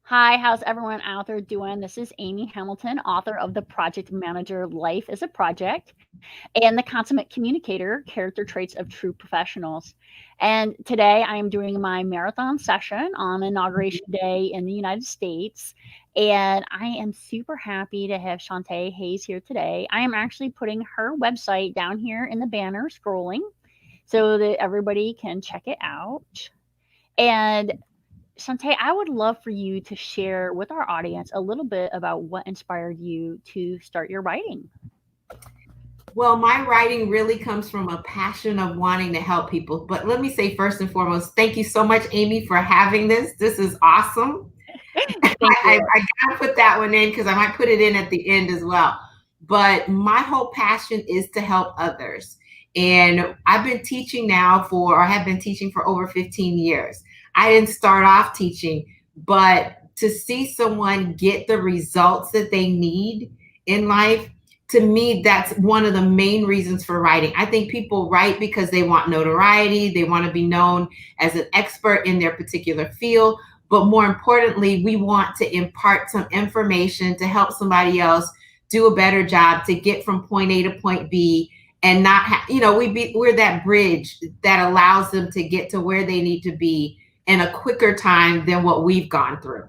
Hi, how's everyone out there doing? This is Amy Hamilton, author of The Project Manager Life is a Project and The Consummate Communicator Character Traits of True Professionals. And today I am doing my marathon session on Inauguration Day in the United States. And I am super happy to have Chonta Haynes here today. I am actually putting her website down here in the banner scrolling so that everybody can check it out. And Shantae, I would love for you to share with our audience a little bit about what inspired you to start your writing. Well, my writing really comes from a passion of wanting to help people. But let me say, first and foremost, thank you so much, Amy, for having this. This is awesome. Thank you. I gotta put that one in because I might put it in at the end as well. But my whole passion is to help others. And I've been teaching now for, or have been teaching for over 15 years. I didn't start off teaching, but to see someone get the results that they need in life, to me, that's one of the main reasons for writing. I think people write because they want notoriety, they want to be known as an expert in their particular field. But more importantly, we want to impart some information to help somebody else do a better job to get from point A to point B and not we're that bridge that allows them to get to where they need to be in a quicker time than what we've gone through,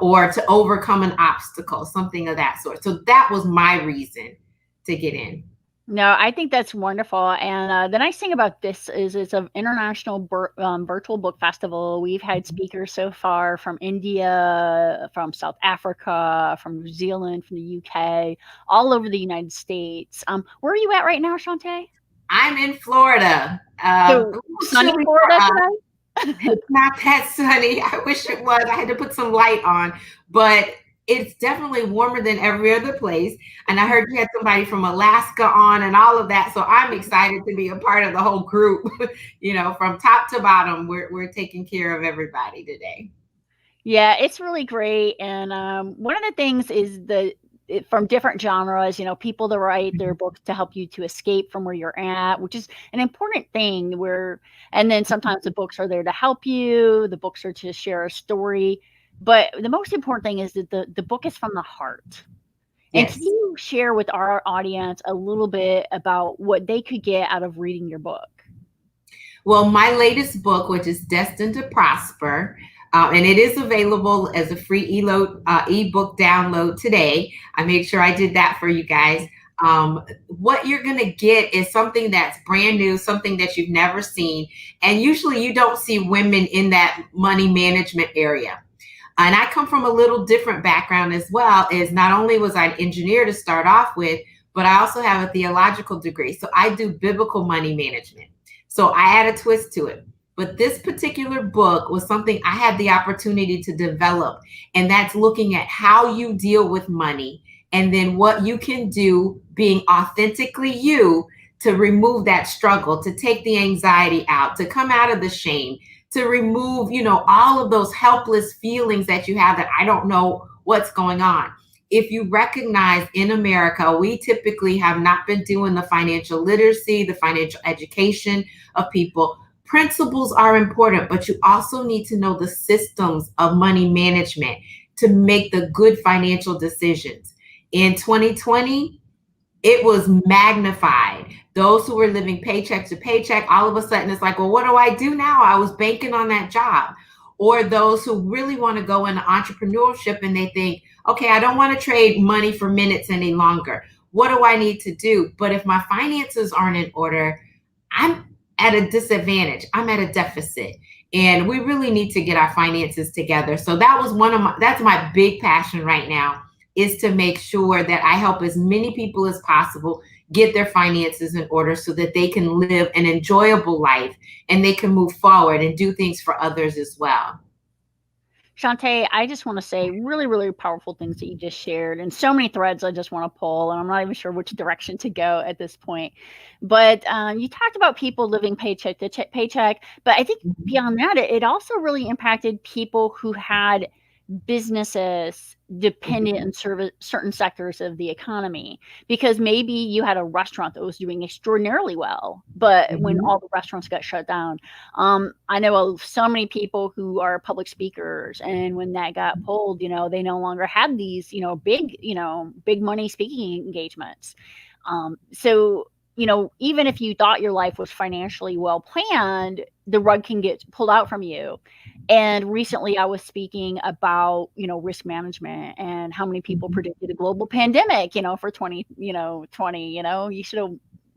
or to overcome an obstacle, something of that sort. So that was my reason to get in. No, I think that's wonderful. And the nice thing about this is it's an international virtual book festival. We've had speakers so far from India, from South Africa, from New Zealand, from the UK, all over the United States. Where are you at right now, Shantae? I'm in Florida. A So little sunny chilly Florida for us. today? It's not that sunny. I wish it was. I had to put some light on, but it's definitely warmer than every other place. And I heard you had somebody from Alaska on and all of that. So I'm excited to be a part of the whole group. From top to bottom, we're taking care of everybody today. Yeah, it's really great, and, one of the things is from different genres, people that write their books to help you to escape from where you're at, which is an important thing and then sometimes the books are there to help you, the books are to share a story, but the most important thing is that the book is from the heart. And can Yes. you share with our audience a little bit about what they could get out of reading your book? Well, my latest book, which is Destined to Prosper, and it is available as a free ebook download today. I made sure I did that for you guys. What you're going to get is something that's brand new, something that you've never seen. And usually you don't see women in that money management area. And I come from a little different background as well. Is not only was I an engineer to start off with, but I also have a theological degree. So I do biblical money management. So I add a twist to it. But this particular book was something I had the opportunity to develop. And that's looking at how you deal with money and then what you can do being authentically you to remove that struggle, to take the anxiety out, to come out of the shame, to remove, all of those helpless feelings that you have that I don't know what's going on. If you recognize in America, we typically have not been doing the financial literacy, the financial education of people. Principles are important, but you also need to know the systems of money management to make the good financial decisions. In 2020, it was magnified. Those who were living paycheck to paycheck, all of a sudden it's like, well, what do I do now? I was banking on that job. Or those who really want to go into entrepreneurship and they think, okay, I don't want to trade money for minutes any longer. What do I need to do? But if my finances aren't in order, I'm at a disadvantage. I'm at a deficit. And we really need to get our finances together. So that's my big passion right now, is to make sure that I help as many people as possible get their finances in order so that they can live an enjoyable life and they can move forward and do things for others as well. Shantae, I just want to say really, really powerful things that you just shared, and so many threads I just want to pull, and I'm not even sure which direction to go at this point. But you talked about people living paycheck to paycheck, but I think Mhm. beyond that, it also really impacted people who had businesses dependent Mhm. on certain sectors of the economy, because maybe you had a restaurant that was doing extraordinarily well, but when Mhm. all the restaurants got shut down, I know so many people who are public speakers, and when that got pulled, they no longer had these, big money speaking engagements. So, even if you thought your life was financially well planned, the rug can get pulled out from you. And recently I was speaking about, risk management and how many people Mhm. predicted a global pandemic, for 2020, you should have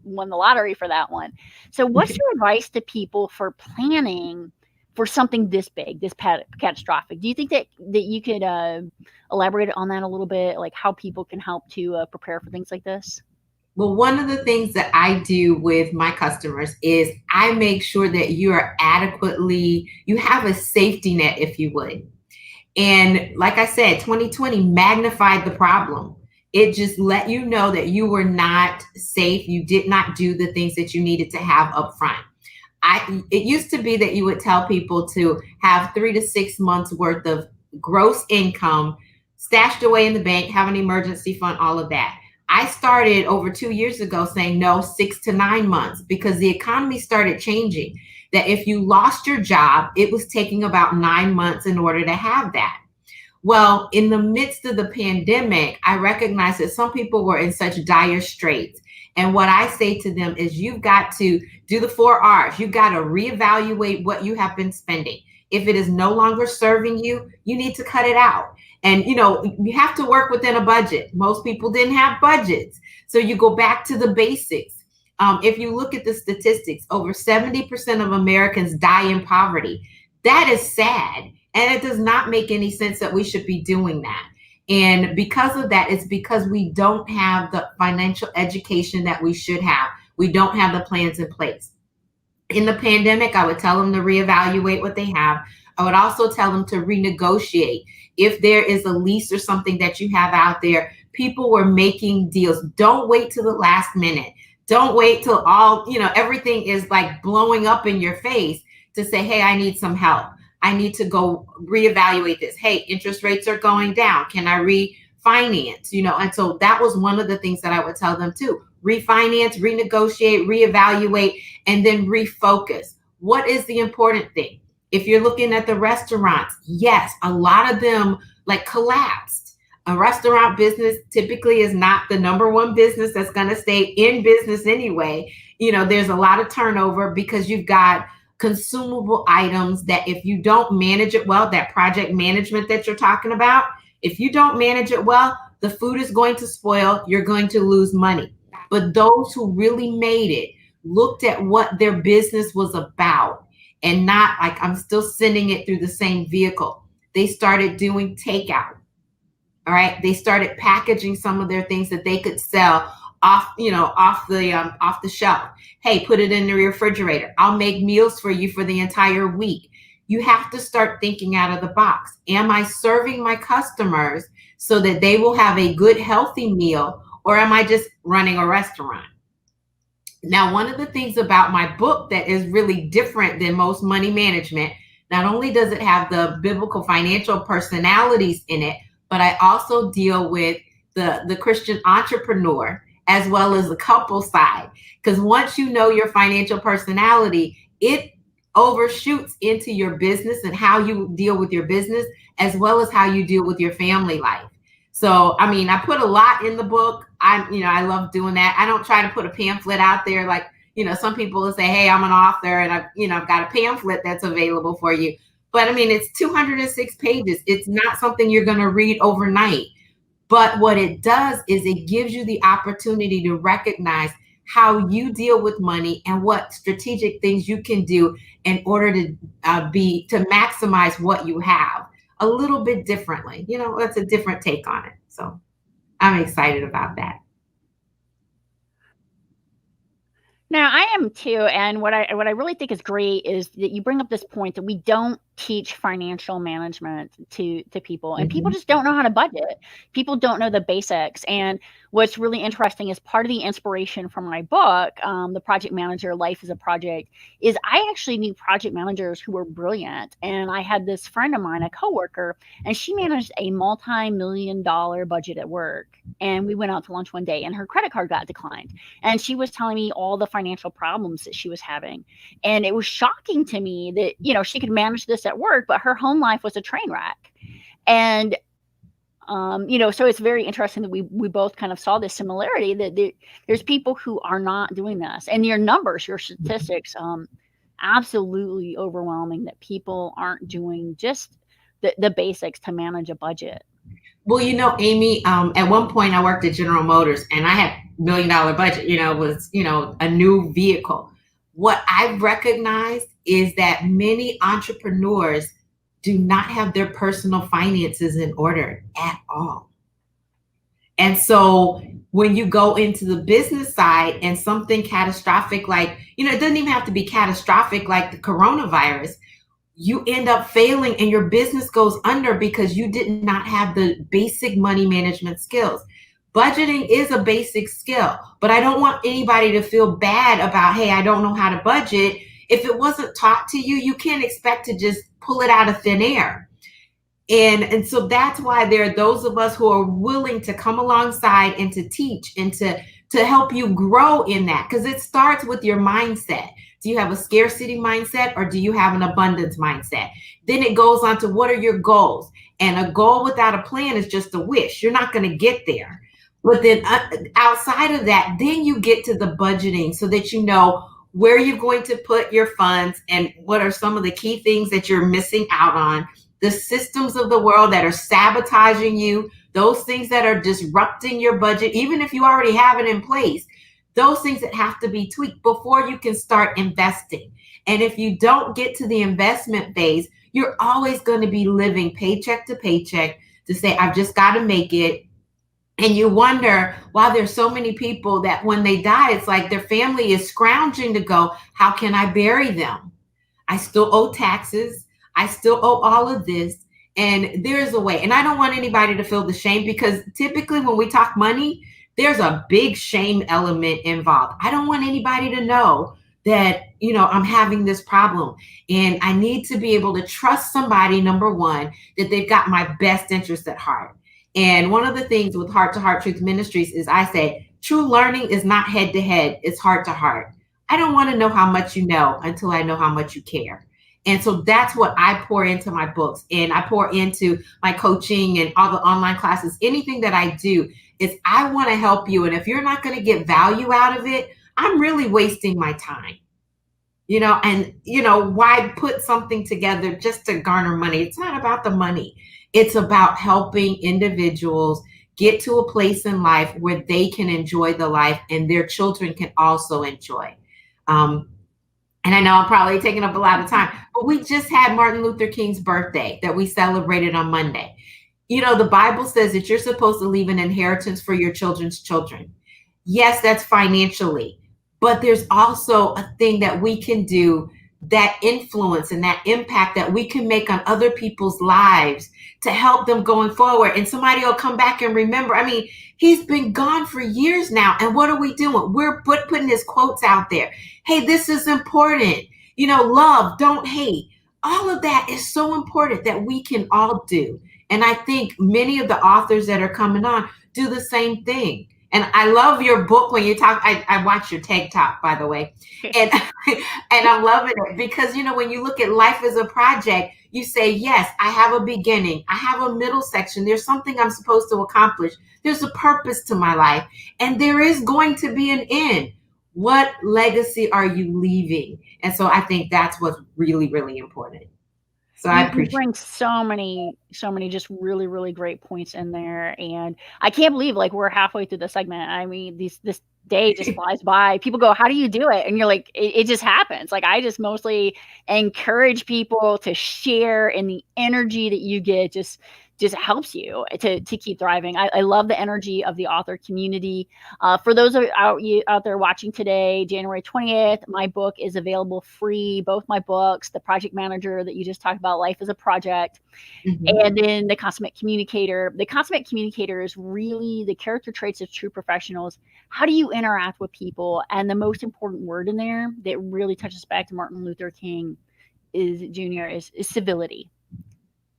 won the lottery for that one. So what's your advice to people for planning for something this big, this catastrophic? Do you think that you could elaborate on that a little bit, like how people can help to prepare for things like this? Well, one of the things that I do with my customers is I make sure that you have a safety net, if you would. And like I said, 2020 magnified the problem. It just let you know that you were not safe. You did not do the things that you needed to have up front. It used to be that you would tell people to have 3 to 6 months worth of gross income stashed away in the bank, have an emergency fund, all of that. I started over 2 years ago saying no, 6 to 9 months, because the economy started changing. That if you lost your job, it was taking about 9 months in order to have that. Well, in the midst of the pandemic, I recognized that some people were in such dire straits. And what I say to them is, you've got to do the 4 R's. You've got to reevaluate what you have been spending. If it is no longer serving you, you need to cut it out. And you have to work within a budget. Most people didn't have budgets. So you go back to the basics. If you look at the statistics, over 70% of Americans die in poverty. That is sad. And it does not make any sense that we should be doing that. And because of that, it's because we don't have the financial education that we should have. We don't have the plans in place. In the pandemic, I would tell them to reevaluate what they have. I would also tell them to renegotiate. If there is a lease or something that you have out there, people were making deals. Don't wait till the last minute. Don't wait till everything is like blowing up in your face to say, hey, I need some help. I need to go reevaluate this. Hey, interest rates are going down. Can I refinance? And so that was one of the things that I would tell them too. Refinance, renegotiate, reevaluate, and then refocus. What is the important thing? If you're looking at the restaurants, yes, a lot of them like collapsed. A restaurant business typically is not the number one business that's going to stay in business anyway. There's a lot of turnover because you've got consumable items that if you don't manage it well, that project management that you're talking about, if you don't manage it well, the food is going to spoil, you're going to lose money. But those who really made it looked at what their business was about, and not like, I'm still sending it through the same vehicle. They started doing takeout. All right. They started packaging some of their things that they could sell off the shelf. Hey, put it in the refrigerator. I'll make meals for you for the entire week. You have to start thinking out of the box. Am I serving my customers so that they will have a good, healthy meal, or am I just running a restaurant? Now, one of the things about my book that is really different than most money management, not only does it have the biblical financial personalities in it, but I also deal with the Christian entrepreneur as well as the couple side. Because once you know your financial personality, it overshoots into your business and how you deal with your business, as well as how you deal with your family life. So, I mean, I put a lot in the book. I love doing that. I don't try to put a pamphlet out there like, some people will say, hey, I'm an author and I've got a pamphlet that's available for you. But I mean, it's 206 pages. It's not something you're going to read overnight. But what it does is it gives you the opportunity to recognize how you deal with money and what strategic things you can do in order to maximize what you have a little bit differently. That's a different take on it. So I'm excited about that. Now, I am too, and what I really think is great is that you bring up this point that we don't teach financial management to people, and people Mhm. just don't know how to budget. People don't know the basics. And what's really interesting is part of the inspiration from my book, The Project Manager Life is a Project, is I actually knew project managers who were brilliant. And I had this friend of mine, a coworker, and she managed a multi-million-dollar budget at work. And we went out to lunch one day and her credit card got declined. And she was telling me all the financial problems that she was having. And it was shocking to me that, she could manage this at work, but her home life was a train wreck. And so it's very interesting that we both kind of saw this similarity, that there's people who are not doing this, and your numbers, your statistics, absolutely overwhelming, that people aren't doing just the basics to manage a budget. Well, Amy, at one point I worked at General Motors and I had $1 million budget, was, a new vehicle. What I've recognized is that many entrepreneurs do not have their personal finances in order at all. And so when you go into the business side and something catastrophic, like, it doesn't even have to be catastrophic like the coronavirus, you end up failing and your business goes under because you did not have the basic money management skills. Budgeting is a basic skill, but I don't want anybody to feel bad about, hey, I don't know how to budget. If it wasn't taught to you, you can't expect to just pull it out of thin air. And so that's why there are those of us who are willing to come alongside and to teach and to help you grow in that, because it starts with your mindset. Do you have a scarcity mindset or do you have an abundance mindset? Then it goes on to, what are your goals? And a goal without a plan is just a wish. You're not going to get there. But then outside of that, then you get to the budgeting so that you know where you're going to put your funds and what are some of the key things that you're missing out on, the systems of the world that are sabotaging you, those things that are disrupting your budget, even if you already have it in place, those things that have to be tweaked before you can start investing. And if you don't get to the investment phase, you're always going to be living paycheck to paycheck to say, I've just got to make it. And you wonder why there's so many people that when they die, it's like their family is scrounging to go, how can I bury them? I still owe taxes. I still owe all of this. And there's a way. And I don't want anybody to feel the shame, because typically when we talk money, there's a big shame element involved. I don't want anybody to know that, I'm having this problem. And I need to be able to trust somebody, number one, that they've got my best interest at heart. And one of the things with Heart to Heart Truth Ministries is I say, true learning is not head to head, it's heart to heart. I don't want to know how much you know until I know how much you care. And so that's what I pour into my books, and I pour into my coaching and all the online classes. Anything that I do is I want to help you. And if you're not going to get value out of it, I'm really wasting my time. And why put something together just to garner money? It's not about the money. It's about helping individuals get to a place in life where they can enjoy the life and their children can also enjoy. And I know I'm probably taking up a lot of time, but we just had Martin Luther King's birthday that we celebrated on Monday. The Bible says that you're supposed to leave an inheritance for your children's children. Yes, that's financially, but there's also a thing that we can do, that influence and that impact that we can make on other people's lives to help them going forward. And somebody will come back and remember. I mean, he's been gone for years now. And what are we doing? We're putting his quotes out there. Hey, this is important. Love, don't hate. All of that is so important that we can all do. And I think many of the authors that are coming on do the same thing. And I love your book when you talk. I watch your TED Talk, by the way. And and I'm loving it because, when you look at life as a project, you say, yes, I have a beginning. I have a middle section. There's something I'm supposed to accomplish. There's a purpose to my life. And there is going to be an end. What legacy are you leaving? And so I think that's what's really, really important. So I You appreciate bring so many just really, really great points in there. And I can't believe, like, we're halfway through the segment. I mean, this day just flies by. People go, how do you do it? And you're like, it just happens. Like, I just mostly encourage people to share, and the energy that you get just just helps you to keep thriving. I love the energy of the author community. For those of you out there watching today, January 20th, my book is available free. Both my books, The Project Manager that you just talked about, Life as a Project, and then The Consummate Communicator. The Consummate Communicator is really the character traits of true professionals. How do you interact with people? And the most important word in there that really touches back to Martin Luther King is civility.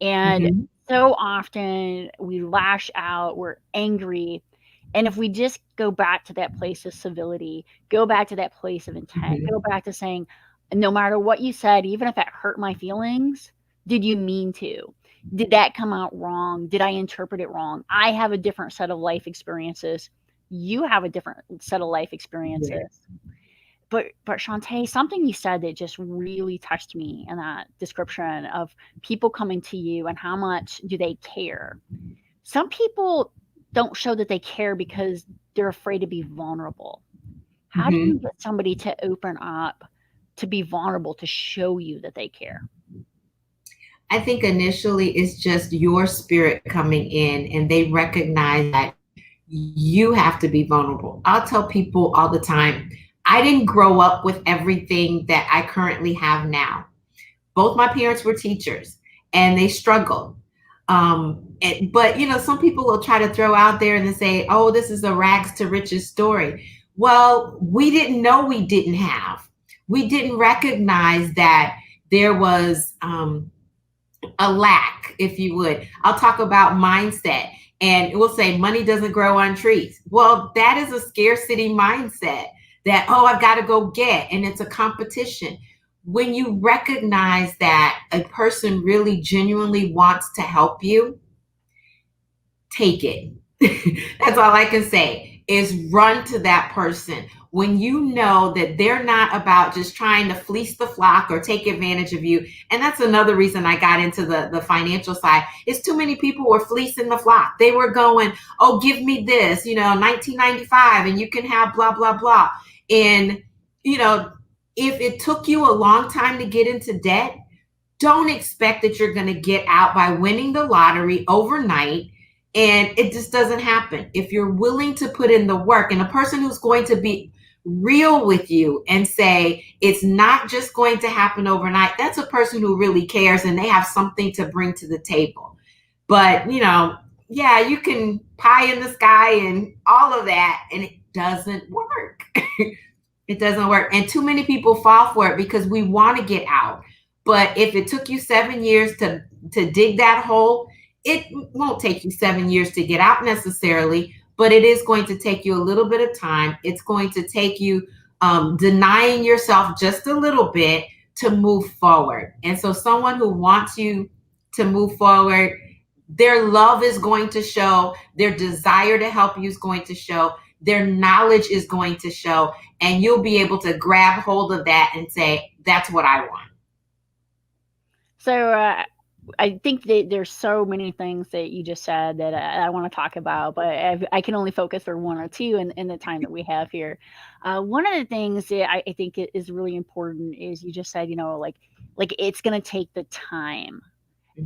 And so often we lash out, we're angry. And if we just go back to that place of civility, go back to that place of intent, go back to saying, no matter what you said, even if it hurt my feelings, did you mean to? Did that come out wrong? Did I interpret it wrong? I have a different set of life experiences. You have a different set of life experiences. Yeah. But Chonta, something you said that just really touched me in that description of people coming to you and how much do they care. Some people don't show that they care because they're afraid to be vulnerable. How do you get somebody to open up, to be vulnerable, to show you that they care? I think initially it's just your spirit coming in and they recognize that you have to be vulnerable. I'll tell people all the time, I didn't grow up with everything that I currently have now. Both my parents were teachers and they struggled. But, you know, some people will try to throw out there and say, oh, this is a rags to riches story. Well, we didn't know we didn't have. We didn't recognize that there was a lack, if you would. I'll talk about mindset. And we'll say money doesn't grow on trees. Well, that is a scarcity mindset that, oh, I've got to go get, and it's a competition. When you recognize that a person really genuinely wants to help you, take it. That's all I can say is run to that person. When you know that they're not about just trying to fleece the flock or take advantage of you. And that's another reason I got into the financial side is too many people were fleecing the flock. They were going, oh, give me this, you know, 1995 and you can have blah, blah, blah. And, you know, if it took you a long time to get into debt, don't expect that you're going to get out by winning the lottery overnight. And it just doesn't happen. If you're willing to put in the work, and a person who's going to be real with you and say it's not just going to happen overnight, that's a person who really cares and they have something to bring to the table. But, you know, yeah, you can pie in the sky and all of that, and it doesn't work. It doesn't work. And too many people fall for it because we want to get out. But if it took you 7 years to dig that hole, it won't take you 7 years to get out necessarily, but it is going to take you a little bit of time. It's going to take you denying yourself just a little bit to move forward. And so someone who wants you to move forward, their love is going to show, their desire to help you is going to show, their knowledge is going to show, and you'll be able to grab hold of that and say, that's what I want. So I think that there's so many things that you just said that I want to talk about, but I can only focus for one or two in the time that we have here. One of the things that I think is really important is you just said, you know, like it's going to take the time.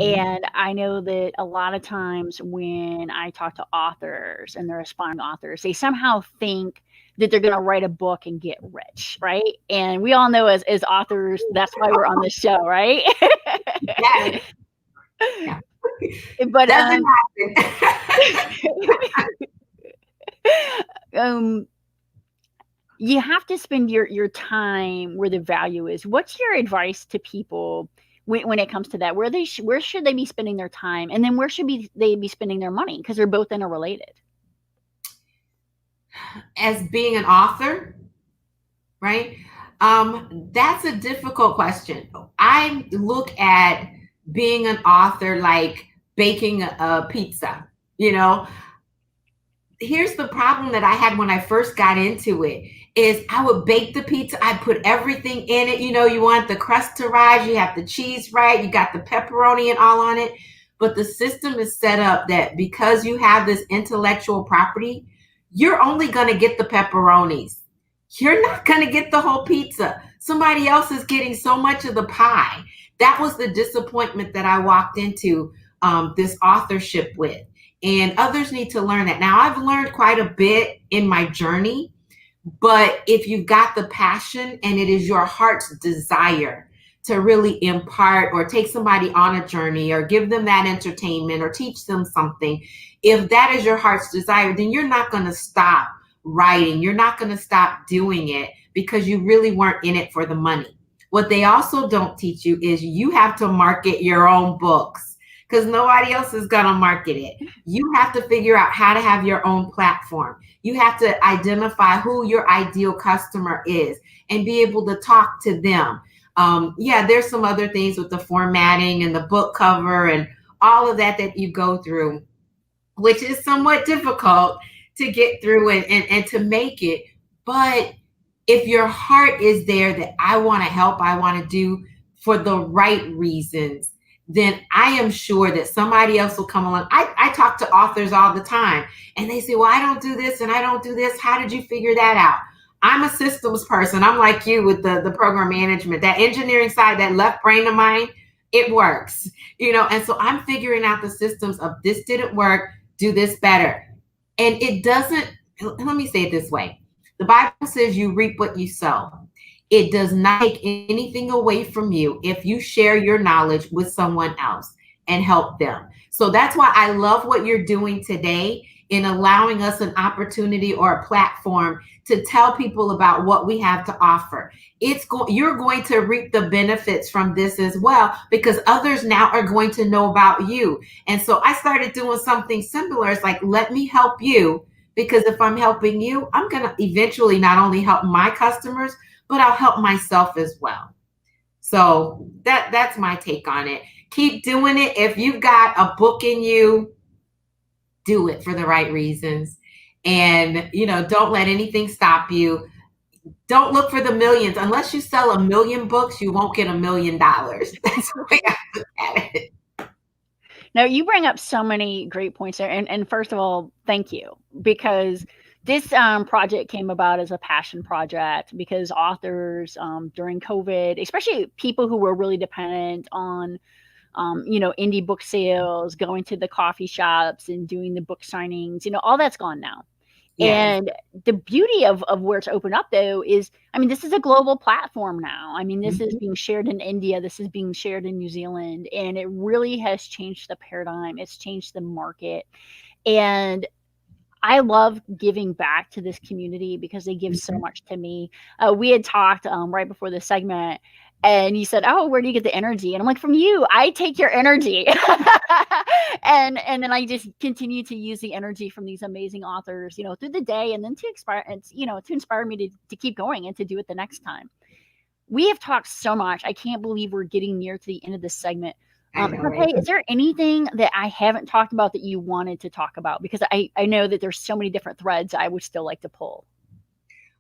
And I know that a lot of times when I talk to authors and they're aspiring authors, they somehow think that they're going to write a book and get rich, right? And we all know as authors, that's why we're on this show, right? Yeah. Yeah. But doesn't happen. You have to spend your time where the value is. What's your advice to people when it comes to that? Where should they be spending their time, and then where should they be spending their money? Because they're both interrelated. As being an author, right? That's a difficult question. I look at being an author like baking a pizza. You know, here's the problem that I had when I first got into it is I would bake the pizza. I put everything in it. You know, you want the crust to rise, you have the cheese right, you got the pepperoni and all on it. But the system is set up that because you have this intellectual property, you're only going to get the pepperonis. You're not going to get the whole pizza. Somebody else is getting so much of the pie. That was the disappointment that I walked into this authorship with. And others need to learn that. Now, I've learned quite a bit in my journey, but if you've got the passion and it is your heart's desire to really impart or take somebody on a journey or give them that entertainment or teach them something, if that is your heart's desire, then you're not going to stop writing. You're not going to stop doing it because you really weren't in it for the money. What they also don't teach you is you have to market your own books because nobody else is going to market it. You have to figure out how to have your own platform. You have to identify who your ideal customer is and be able to talk to them. Yeah, there's some other things with the formatting and the book cover and all of that that you go through, which is somewhat difficult to get through and to make it. But if your heart is there that I want to help, I want to do for the right reasons, then I am sure that somebody else will come along. I talk to authors all the time and they say, well, I don't do this and I don't do this. How did you figure that out? I'm a systems person. I'm like you with the program management, that engineering side, that left brain of mine, it works, and so I'm figuring out the systems of this didn't work, do this better. And it doesn't, let me say it this way. The Bible says you reap what you sow. It does not take anything away from you if you share your knowledge with someone else and help them. So that's why I love what you're doing today in allowing us an opportunity or a platform to tell people about what we have to offer. You're going to reap the benefits from this as well because others now are going to know about you. And so I started doing something similar. It's like, let me help you, because if I'm helping you, I'm going to eventually not only help my customers, but I'll help myself as well. So that's my take on it. Keep doing it. If you've got a book in you, do it for the right reasons. And, don't let anything stop you. Don't look for the millions. Unless you sell 1 million books, you won't get $1 million. That's the way I look at it. Now, you bring up so many great points there. And first of all, thank you, because this project came about as a passion project because authors during COVID, especially people who were really dependent on indie book sales, going to the coffee shops and doing the book signings, all that's gone now. Yes. And the beauty of where it's opened up, though, is, this is a global platform now. This is being shared in India. This is being shared in New Zealand. And it really has changed the paradigm. It's changed the market. And I love giving back to this community because they give so much to me. We had talked right before this segment, and you said, oh, where do you get the energy? And I'm like, from you. I take your energy. and then I just continue to use the energy from these amazing authors, through the day, and then to inspire me to keep going and to do it the next time. We have talked so much. I can't believe we're getting near to the end of this segment. Okay, is there anything that I haven't talked about that you wanted to talk about? Because I know that there's so many different threads I would still like to pull.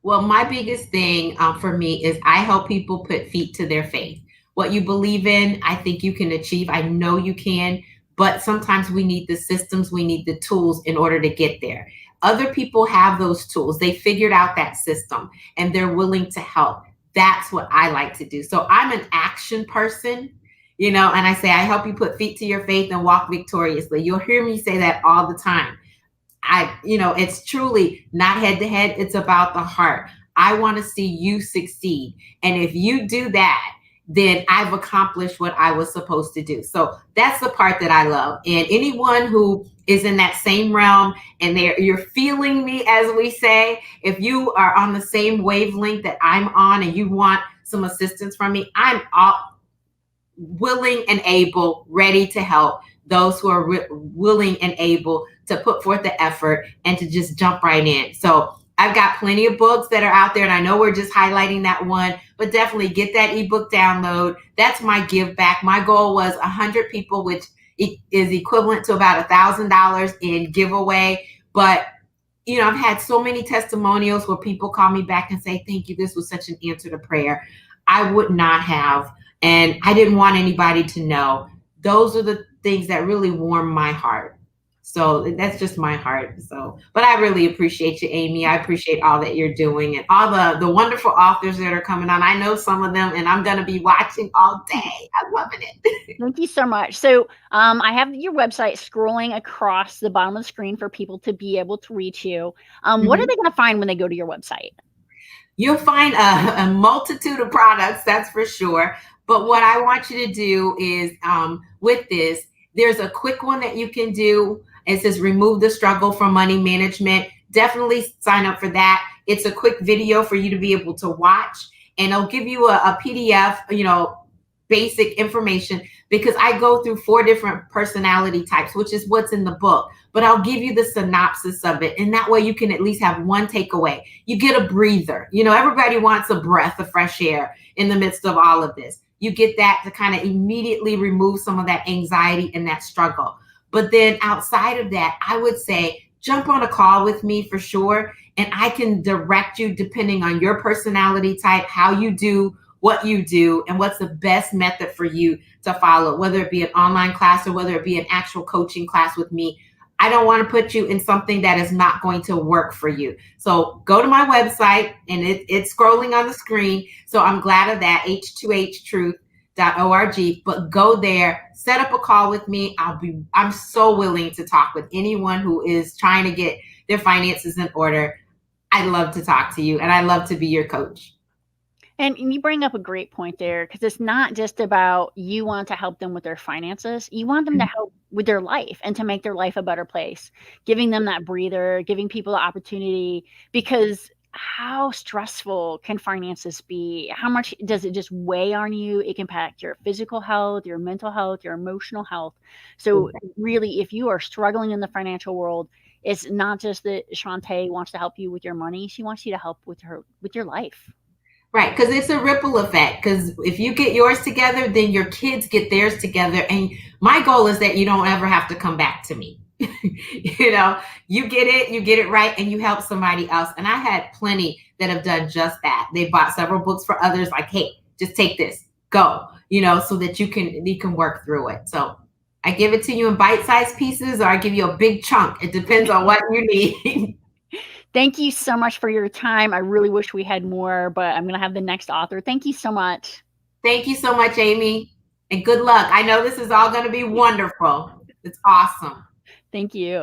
Well, my biggest thing for me is I help people put feet to their faith. What you believe in, I think you can achieve. I know you can, but sometimes we need the systems, we need the tools in order to get there. Other people have those tools. They figured out that system and they're willing to help. That's what I like to do. So I'm an action person, and I say, I help you put feet to your faith and walk victoriously. You'll hear me say that all the time. It's truly not head to head. It's about the heart. I want to see you succeed. And if you do that, then I've accomplished what I was supposed to do. So that's the part that I love. And anyone who is in that same realm and you're feeling me, as we say, if you are on the same wavelength that I'm on and you want some assistance from me, I'm all willing and able, ready to help those who are willing and able to put forth the effort and to just jump right in. So I've got plenty of books that are out there, and I know we're just highlighting that one, but definitely get that ebook download. That's my give back. My goal was 100 people, which is equivalent to about $1,000 in giveaway. But I've had so many testimonials where people call me back and say, thank you, this was such an answer to prayer. I would not have, and I didn't want anybody to know. Those are the things that really warm my heart. So that's just my heart. So, but I really appreciate you, Amy. I appreciate all that you're doing and all the wonderful authors that are coming on. I know some of them, and I'm going to be watching all day. I'm loving it. Thank you so much. So I have your website scrolling across the bottom of the screen for people to be able to reach you. What are they going to find when they go to your website? You'll find a multitude of products, that's for sure. But what I want you to do is with this, there's a quick one that you can do. It says remove the struggle from money management. Definitely sign up for that. It's a quick video for you to be able to watch, and it'll give you a PDF, basic information, because I go through 4 different personality types, which is what's in the book. But I'll give you the synopsis of it. And that way you can at least have one takeaway. You get a breather. Everybody wants a breath of fresh air in the midst of all of this. You get that to kind of immediately remove some of that anxiety and that struggle. But then outside of that, I would say jump on a call with me for sure. And I can direct you depending on your personality type, how you do what you do, and what's the best method for you to follow, whether it be an online class or whether it be an actual coaching class with me. I don't want to put you in something that is not going to work for you. So go to my website, and it's scrolling on the screen. So I'm glad of that, h2htruth.org. But go there, set up a call with me. I'm so willing to talk with anyone who is trying to get their finances in order. I'd love to talk to you, and I love to be your coach. And you bring up a great point there, because it's not just about you want to help them with their finances. You want them to help with their life and to make their life a better place, giving them that breather, giving people the opportunity, because how stressful can finances be? How much does it just weigh on you? It can impact your physical health, your mental health, your emotional health. So really, if you are struggling in the financial world, it's not just that Chonta wants to help you with your money. She wants you to help with your life. Right, because it's a ripple effect. Because if you get yours together, then your kids get theirs together. And my goal is that you don't ever have to come back to me. You get it right, and you help somebody else. And I had plenty that have done just that. They bought several books for others, like, hey, just take this, go, so that you can work through it. So I give it to you in bite-sized pieces, or I give you a big chunk. It depends on what you need. Thank you so much for your time. I really wish we had more, but I'm going to have the next author. Thank you so much. Thank you so much, Amy. And good luck. I know this is all going to be wonderful. It's awesome. Thank you.